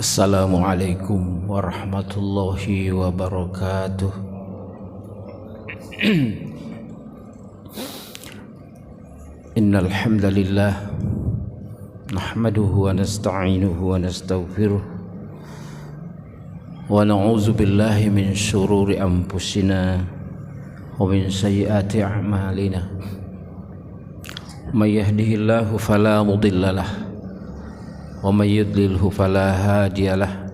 Assalamualaikum warahmatullahi wabarakatuh. Innal hamdalillah nahmaduhu wa nasta'inuhu wa nastaghfiruh wa na'udzu billahi min shururi anfusina wa min sayyiati a'malina. May yahdihillahu fala mudhillalah wa may yudlilhu fala hadiyalah.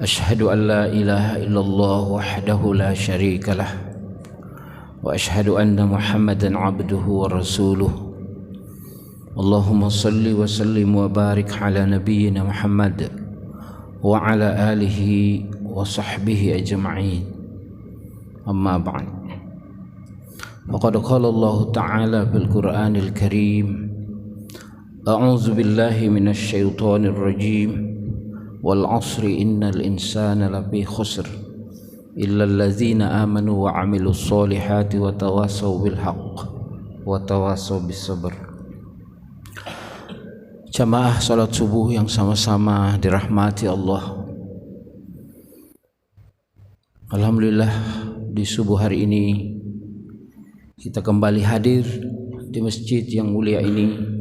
Asyhadu an la ilaha illallah wahdahu la syarikalah wa asyhadu anna Muhammadan abduhu wa rasuluh. Allahumma salli wa sallim wa barik ala nabiyyina Muhammad wa ala alihi wa sahbihi ajma'in. Amma ba'd. Faqad qala Allah ta'ala fil Qur'anil Karim: A'udzu billahi minasy syaithanir rajim. Wal 'ashri innal insana lafi khusr illal ladzina amanu wa 'amilus solihati wa tawassaw bil haqq wa tawassaw bis sabr. Jamaah salat subuh yang sama-sama dirahmati Allah. Alhamdulillah, di subuh hari ini kita kembali hadir di masjid yang mulia ini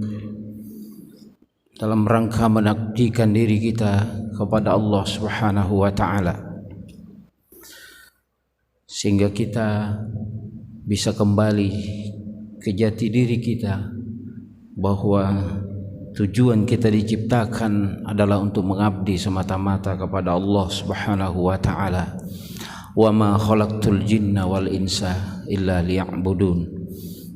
dalam rangka mengabdikan diri kita kepada Allah Subhanahu wa ta'ala, sehingga kita bisa kembali ke jati diri kita, bahwa tujuan kita diciptakan adalah untuk mengabdi semata-mata kepada Allah Subhanahu wa ta'ala. Wa ma khalaqtul jinna wal insa illa liya'budun.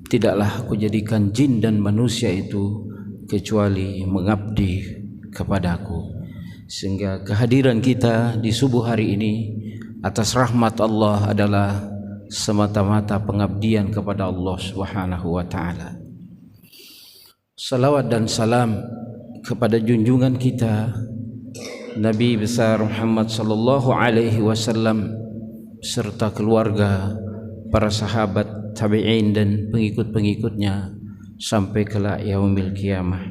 Tidaklah aku jadikan jin dan manusia itu kecuali mengabdi kepadaku. Sehingga kehadiran kita di subuh hari ini atas rahmat Allah adalah semata-mata pengabdian kepada Allah Subhanahu wa ta'ala. Salawat dan salam kepada junjungan kita Nabi besar Muhammad sallallahu alaihi wasallam serta keluarga, para sahabat, tabi'in dan pengikut-pengikutnya sampai kelak yaumil qiyamah.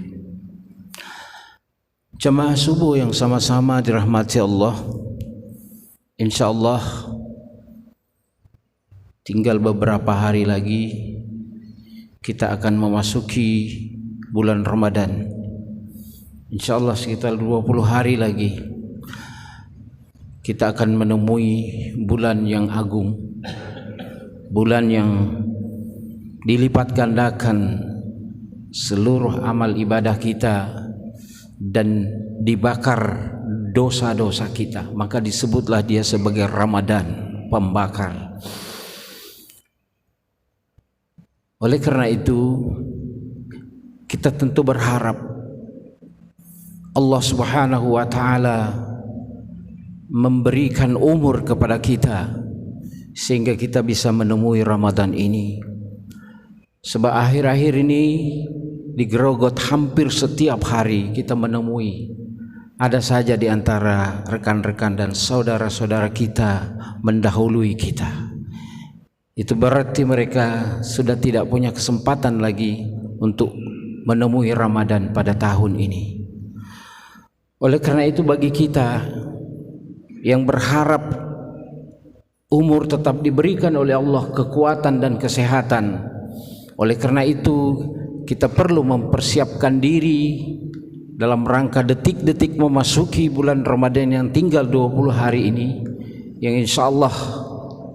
Jemaah subuh yang sama-sama dirahmati Allah, insyaallah tinggal beberapa hari lagi kita akan memasuki bulan Ramadan. Insyaallah sekitar 20 hari lagi kita akan menemui bulan yang agung, bulan yang dilipat gandakan seluruh amal ibadah kita dan dibakar dosa-dosa kita. Maka disebutlah dia sebagai Ramadan, pembakar. Oleh karena itu kita tentu berharap Allah Subhanahu wa ta'ala memberikan umur kepada kita sehingga kita bisa menemui Ramadan ini. Sebab akhir-akhir ini di Grogot hampir setiap hari kita menemui ada saja di antara rekan-rekan dan saudara-saudara kita mendahului kita. Itu berarti mereka sudah tidak punya kesempatan lagi untuk menemui Ramadan pada tahun ini. Oleh karena itu bagi kita yang berharap umur tetap diberikan oleh Allah, kekuatan dan kesehatan, oleh karena itu kita perlu mempersiapkan diri dalam rangka detik-detik memasuki bulan Ramadan yang tinggal 20 hari ini, yang insyaallah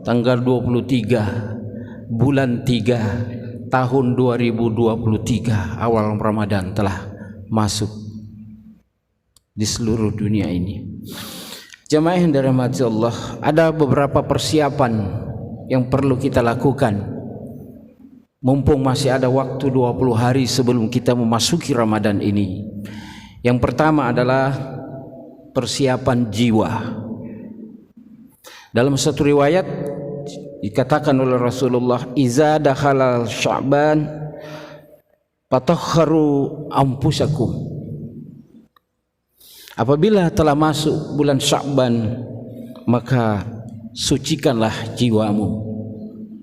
tanggal 23 bulan 3 tahun 2023 awal Ramadan telah masuk di seluruh dunia ini. Jemaah yang dirahmati Allah, ada beberapa persiapan yang perlu kita lakukan mumpung masih ada waktu 20 hari sebelum kita memasuki Ramadan ini. Yang pertama adalah persiapan jiwa. Dalam satu riwayat dikatakan oleh Rasulullah, iza dakhala Sya'ban fatahharu anfusakum. Apabila telah masuk bulan Sya'ban, maka sucikanlah jiwamu,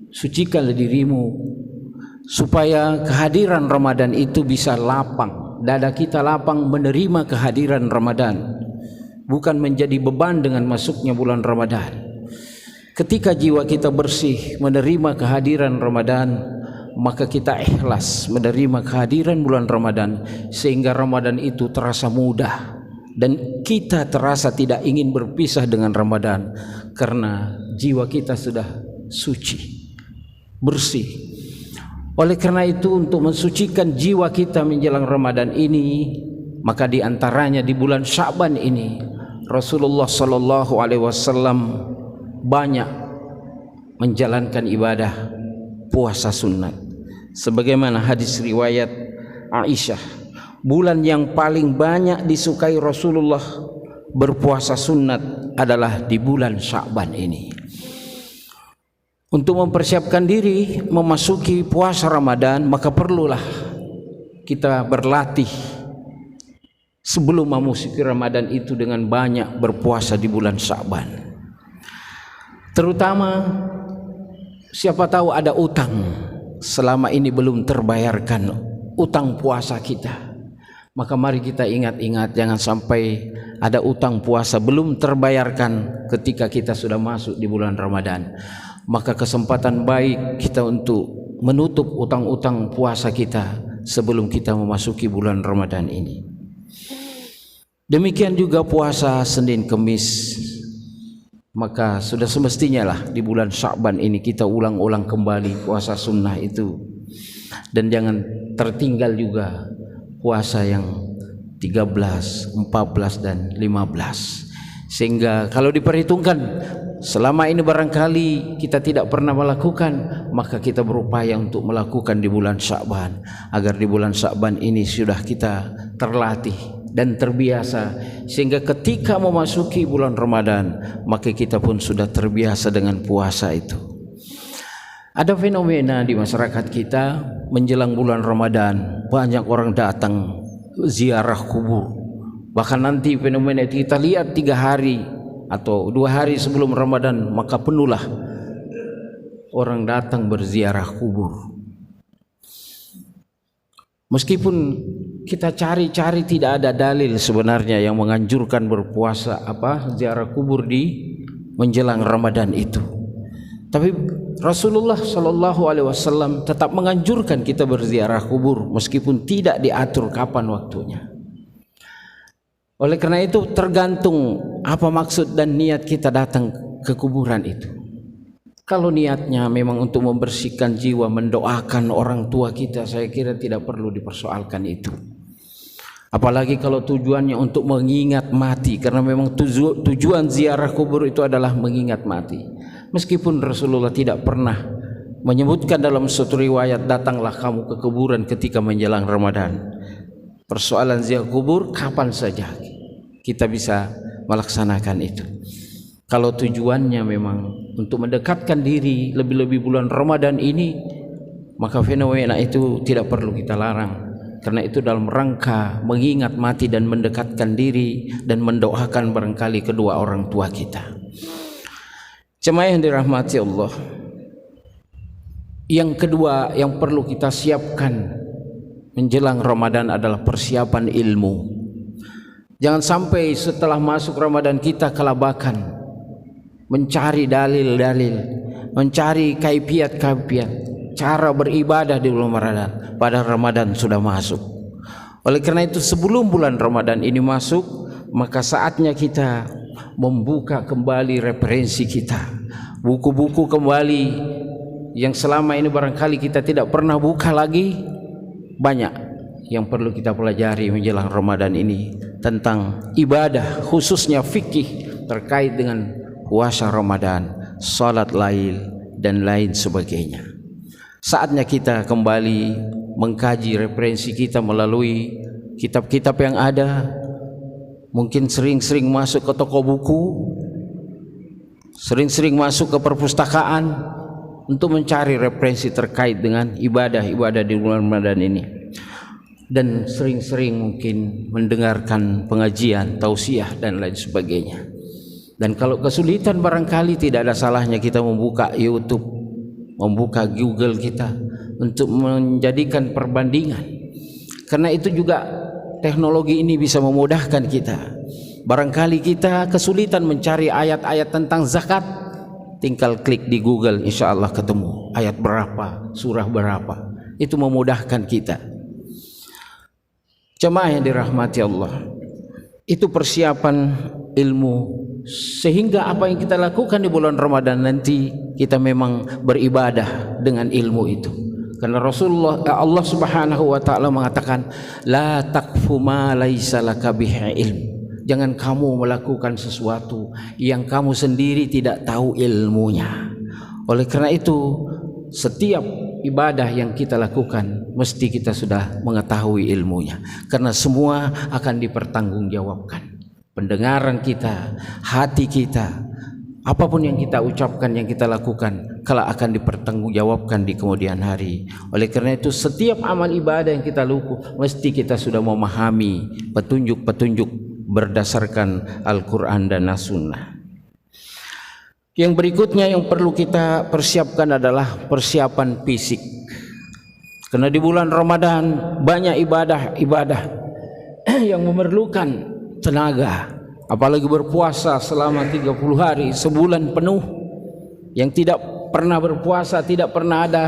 sucikanlah dirimu, supaya kehadiran Ramadan itu bisa lapang, dada kita lapang menerima kehadiran Ramadan. bukan menjadi beban dengan masuknya bulan Ramadan. Ketika jiwa kita bersih menerima kehadiran Ramadan, maka kita ikhlas menerima kehadiran bulan Ramadan, sehingga Ramadan itu terasa mudah dan kita terasa tidak ingin berpisah dengan Ramadan karena jiwa kita sudah suci, bersih. Oleh karena itu, untuk mensucikan jiwa kita menjelang Ramadan ini, maka di antaranya di bulan Sya'ban ini Rasulullah sallallahu alaihi wasallam banyak menjalankan ibadah puasa sunat. Sebagaimana hadis riwayat Aisyah, bulan yang paling banyak disukai Rasulullah berpuasa sunat adalah di bulan Sya'ban ini. Untuk mempersiapkan diri memasuki puasa Ramadan, maka perlulah kita berlatih sebelum memasuki Ramadan itu dengan banyak berpuasa di bulan Sya'ban. Terutama siapa tahu ada utang selama ini belum terbayarkan, utang puasa kita. Maka mari kita ingat-ingat, jangan sampai ada utang puasa belum terbayarkan ketika kita sudah masuk di bulan Ramadan. Maka kesempatan baik kita untuk menutup utang-utang puasa kita sebelum kita memasuki bulan Ramadan ini. Demikian juga puasa Senin Kemis. Maka sudah semestinya lah di bulan Sya'ban ini kita ulang-ulang kembali puasa sunnah itu. Dan jangan tertinggal juga puasa yang 13, 14 dan 15. Sehingga kalau diperhitungkan selama ini barangkali kita tidak pernah melakukan, maka kita berupaya untuk melakukan di bulan Sya'ban, agar di bulan Sya'ban ini sudah kita terlatih dan terbiasa, sehingga ketika memasuki bulan Ramadan maka kita pun sudah terbiasa dengan puasa itu. Ada fenomena di masyarakat kita menjelang bulan Ramadan, banyak orang datang ziarah kubur. Bahkan nanti fenomena itu kita lihat 3 hari atau 2 hari sebelum Ramadan, maka penuhlah orang datang berziarah kubur. Meskipun kita cari-cari tidak ada dalil sebenarnya yang menganjurkan berpuasa ziarah kubur di menjelang Ramadan itu. Tapi Rasulullah sallallahu alaihi wasallam tetap menganjurkan kita berziarah kubur meskipun tidak diatur kapan waktunya. Oleh karena itu tergantung apa maksud dan niat kita datang ke kuburan itu. Kalau niatnya memang untuk membersihkan jiwa, mendoakan orang tua kita, saya kira tidak perlu dipersoalkan itu. Apalagi kalau tujuannya untuk mengingat mati, karena memang tujuan ziarah kubur itu adalah mengingat mati. Meskipun Rasulullah tidak pernah menyebutkan dalam suatu riwayat, datanglah kamu ke kuburan ketika menjelang Ramadan. Persoalan ziarah kubur kapan saja kita bisa melaksanakan itu. Kalau tujuannya memang untuk mendekatkan diri, lebih-lebih bulan Ramadan ini, maka fenomena itu tidak perlu kita larang. Karena itu dalam rangka mengingat mati dan mendekatkan diri dan mendoakan barangkali kedua orang tua kita. Jemaah yang dirahmati Allah, yang kedua yang perlu kita siapkan menjelang Ramadan adalah persiapan ilmu. Jangan sampai setelah masuk Ramadan kita kelabakan mencari dalil-dalil, mencari kaifiat-kaifiat cara beribadah di bulan Ramadan, padahal Ramadan sudah masuk. Oleh karena itu sebelum bulan Ramadan ini masuk, maka saatnya kita membuka kembali referensi kita, buku-buku kembali yang selama ini barangkali kita tidak pernah buka lagi. Banyak yang perlu kita pelajari menjelang Ramadan ini tentang ibadah, khususnya fikih terkait dengan puasa Ramadan, salat lail dan lain sebagainya. Saatnya kita kembali mengkaji referensi kita melalui kitab-kitab yang ada. Mungkin sering-sering masuk ke toko buku, sering-sering masuk ke perpustakaan untuk mencari referensi terkait dengan ibadah-ibadah di bulan Ramadan ini. Dan sering-sering mungkin mendengarkan pengajian, tausiah dan lain sebagainya. Dan kalau kesulitan barangkali tidak ada salahnya kita membuka YouTube, membuka Google kita untuk menjadikan perbandingan. Karena itu juga teknologi ini bisa memudahkan kita. Barangkali kita kesulitan mencari ayat-ayat tentang zakat, tinggal klik di Google, insya Allah ketemu ayat berapa, surah berapa. Itu memudahkan kita. Jemaah yang dirahmati Allah, itu persiapan ilmu, sehingga apa yang kita lakukan di bulan Ramadan nanti kita memang beribadah dengan ilmu itu. Karena Allah Subhanahu wa taala mengatakan, la taqfu ma laisa laka bihi ilm. Jangan kamu melakukan sesuatu yang kamu sendiri tidak tahu ilmunya. Oleh karena itu, setiap ibadah yang kita lakukan mesti kita sudah mengetahui ilmunya, karena semua akan dipertanggungjawabkan. Pendengaran kita, hati kita, apapun yang kita ucapkan, yang kita lakukan, kelak akan dipertanggungjawabkan di kemudian hari. Oleh karena itu, setiap amal ibadah yang kita lakukan mesti kita sudah memahami petunjuk-petunjuk berdasarkan Al-Quran dan As-Sunnah. Yang berikutnya yang perlu kita persiapkan adalah persiapan fisik. Karena di bulan Ramadan banyak ibadah-ibadah yang memerlukan tenaga. Apalagi berpuasa selama 30 hari, sebulan penuh. Yang tidak pernah berpuasa, tidak pernah ada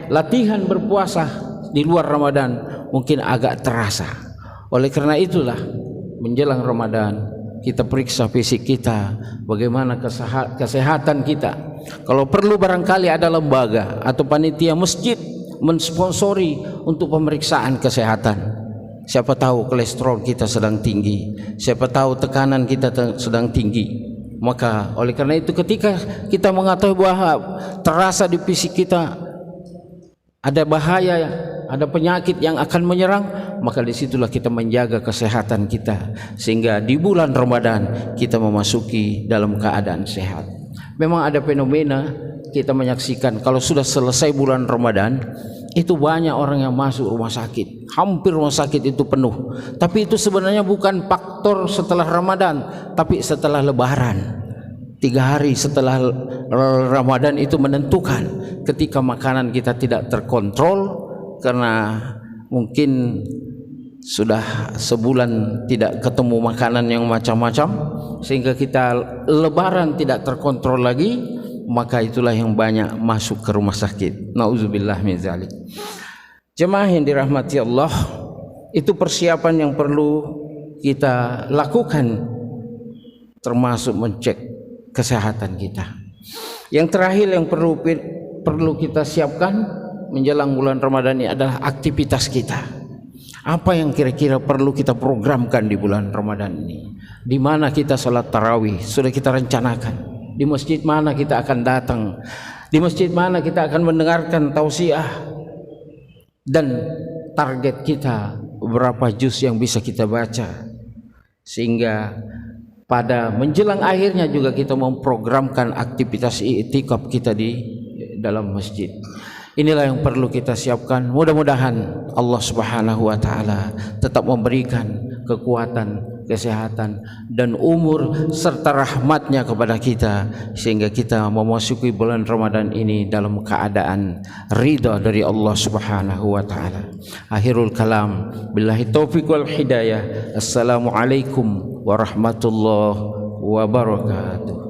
latihan berpuasa di luar Ramadan, mungkin agak terasa. Oleh karena itulah menjelang Ramadan kita periksa fisik kita, bagaimana kesehatan kita. Kalau perlu barangkali ada lembaga atau panitia masjid mensponsori untuk pemeriksaan kesehatan. Siapa tahu kolesterol kita sedang tinggi, siapa tahu tekanan kita sedang tinggi. Maka oleh karena itu, ketika kita mengetahui bahwa terasa di fisik kita ada bahaya, ada penyakit yang akan menyerang, maka disitulah kita menjaga kesehatan kita, sehingga di bulan Ramadan kita memasuki dalam keadaan sehat. Memang ada fenomena kita menyaksikan, kalau sudah selesai bulan Ramadan itu banyak orang yang masuk rumah sakit, hampir rumah sakit itu penuh. Tapi itu sebenarnya bukan faktor setelah Ramadan, tapi setelah Lebaran. 3 hari setelah Ramadan itu menentukan, ketika makanan kita tidak terkontrol, karena mungkin sudah sebulan tidak ketemu makanan yang macam-macam, sehingga kita Lebaran tidak terkontrol lagi, maka itulah yang banyak masuk ke rumah sakit. Nauzubillah min dzalik. Jemaah yang dirahmati Allah, itu persiapan yang perlu kita lakukan, termasuk mencek kesehatan kita. Yang terakhir yang perlu kita siapkan menjelang bulan Ramadan ini adalah aktivitas kita. Apa yang kira-kira perlu kita programkan di bulan Ramadan ini? Di mana kita salat tarawih sudah kita rencanakan. Di masjid mana kita akan datang? Di masjid mana kita akan mendengarkan tausiah? Dan target kita berapa juz yang bisa kita baca, sehingga pada menjelang akhirnya juga kita memprogramkan aktivitas i'tikaf kita di dalam masjid. Inilah yang perlu kita siapkan. Mudah-mudahan Allah Subhanahu wa taala tetap memberikan kekuatan, kesehatan dan umur serta rahmatnya kepada kita, sehingga kita memasuki bulan Ramadan ini dalam keadaan ridha dari Allah Subhanahu wa taala. Akhirul kalam, billahi taufiq wal hidayah. Assalamualaikum warahmatullahi wabarakatuh.